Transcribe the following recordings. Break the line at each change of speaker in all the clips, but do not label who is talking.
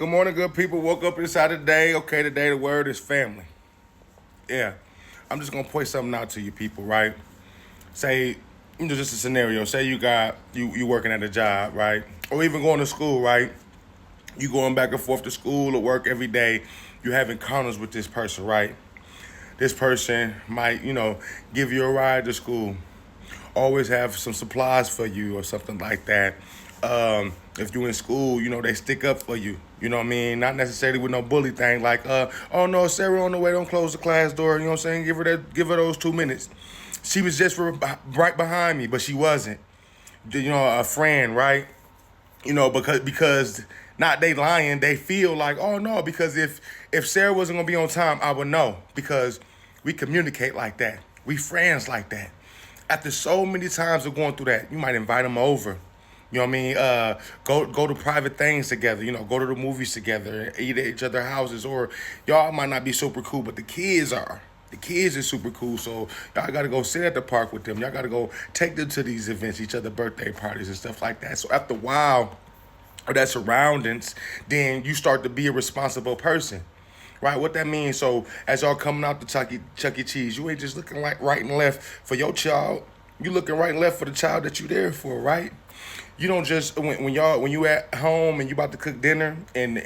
Good morning, good people. Woke up inside the day. Okay, today the word is family. Yeah. I'm just gonna point something out to you people, right? Say, just a scenario. Say you working at a job, right? Or even going to school, right? You going back and forth to school or work every day. You have encounters with this person, right? This person might, give you a ride to school, always have some supplies for you or something like that. If you in school, they stick up for you. You know what I mean? Not necessarily with no bully thing like, oh no, Sarah on the way, don't close the class door. You know what I'm saying? Give her those 2 minutes. She was just right behind me, but she wasn't. A friend, right? Because not they lying, they feel like, oh no, because if Sarah wasn't gonna be on time, I would know because we communicate like that. We friends like that. After so many times of going through that, you might invite them over. You know what I mean? Go to private things together. Go to the movies together, eat at each other's houses, or y'all might not be super cool, but the kids are. The kids are super cool, so y'all got to go sit at the park with them. Y'all got to go take them to these events, each other birthday parties and stuff like that. So after a while of that surroundings, then you start to be a responsible person. Right, what that means, so as y'all coming out to Chuck E. Cheese, you ain't just looking like right and left for your child. You looking right and left for the child that you there for, right? You don't just when you at home and you about to cook dinner and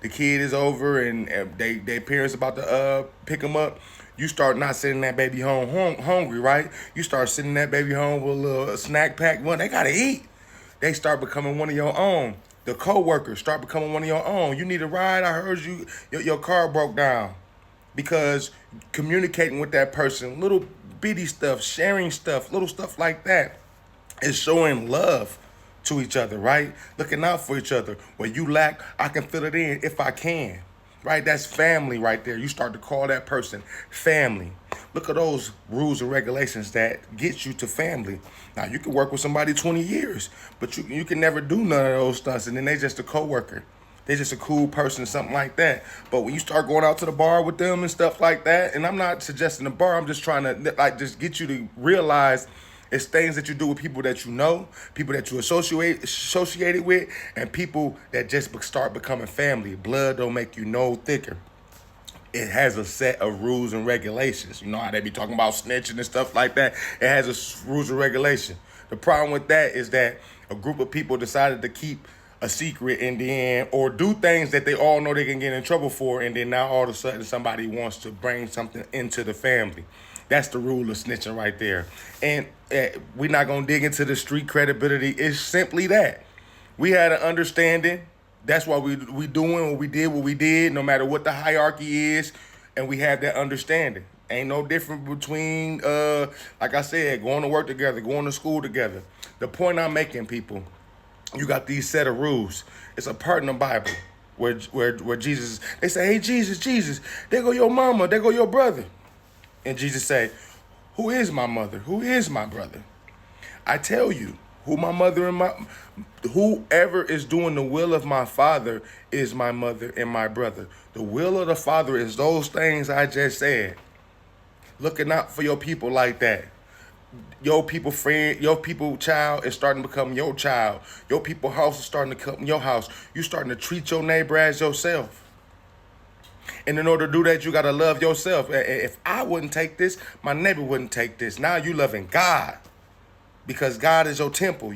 the kid is over and they parents about to pick them up. You start not sending that baby home hungry, right? You start sending that baby home with a little snack pack. Well, they gotta eat. They start becoming one of your own. The co-workers start becoming one of your own. You need a ride? I heard your car broke down. Because communicating with that person, little bitty stuff, sharing stuff, little stuff like that, is showing love to each other, right? Looking out for each other. When you lack, I can fill it in if I can. Right? That's family right there. You start to call that person family. Look at those rules and regulations that get you to family. Now, you can work with somebody 20 years, but you can never do none of those stunts, and then they just a coworker. They're just a cool person, something like that. But when you start going out to the bar with them and stuff like that, and I'm not suggesting a bar, I'm just trying to just get you to realize it's things that you do with people that you know, people that you associated with, and people that just start becoming family. Blood don't make you no thicker. It has a set of rules and regulations. You know how they be talking about snitching and stuff like that? It has a rules and regulation. The problem with that is that a group of people decided to keep a secret in the end or do things that they all know they can get in trouble for, and then now all of a sudden somebody wants to bring something into the family. That's the rule of snitching right there. And we're not going to dig into the street credibility. It's simply that. We had an understanding. That's why we doing what we did, no matter what the hierarchy is, and we have that understanding. Ain't no different between, like I said, going to work together, going to school together. The point I'm making, people, you got these set of rules. It's a part in the Bible where Jesus, they say, hey, Jesus, there go your mama, there go your brother. And Jesus said, who is my mother? Who is my brother? I tell you, whoever is doing the will of my Father is my mother and my brother. The will of the Father is those things I just said. Looking out for your people like that. Your people friend, your people child is starting to become your child. Your people house is starting to become your house. You starting to treat your neighbor as yourself. And in order to do that, you got to love yourself. If I wouldn't take this, my neighbor wouldn't take this. Now you loving God because God is your temple.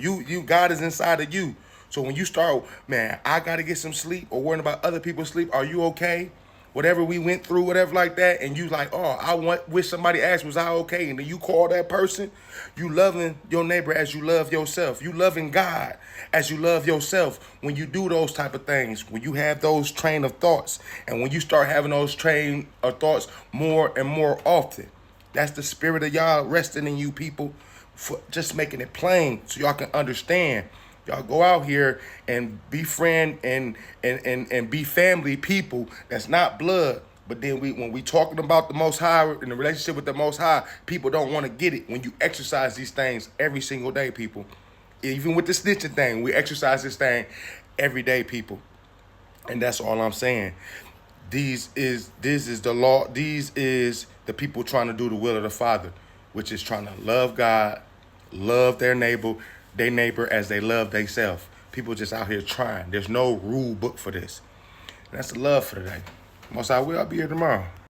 God is inside of you. So when you start, man, I got to get some sleep or worrying about other people's sleep. Are you okay? Whatever we went through, whatever like that, and you like, oh, wish somebody asked, was I okay? And then you call that person, you loving your neighbor as you love yourself. You loving God as you love yourself. When you do those type of things, when you have those train of thoughts, and when you start having those train of thoughts more and more often, that's the spirit of y'all resting in you people, for just making it plain so y'all can understand. Y'all go out here and be friend and be family people that's not blood. But then when we talking about the Most High in the relationship with the Most High, people don't want to get it. When you exercise these things every single day, people, even with the snitching thing, we exercise this thing every day, people. And that's all I'm saying. This is the law. These is the people trying to do the will of the Father, which is trying to love God, love their neighbor as they love themselves. People just out here trying. There's no rule book for this. And that's the love for today. Most I will. I'll be here tomorrow.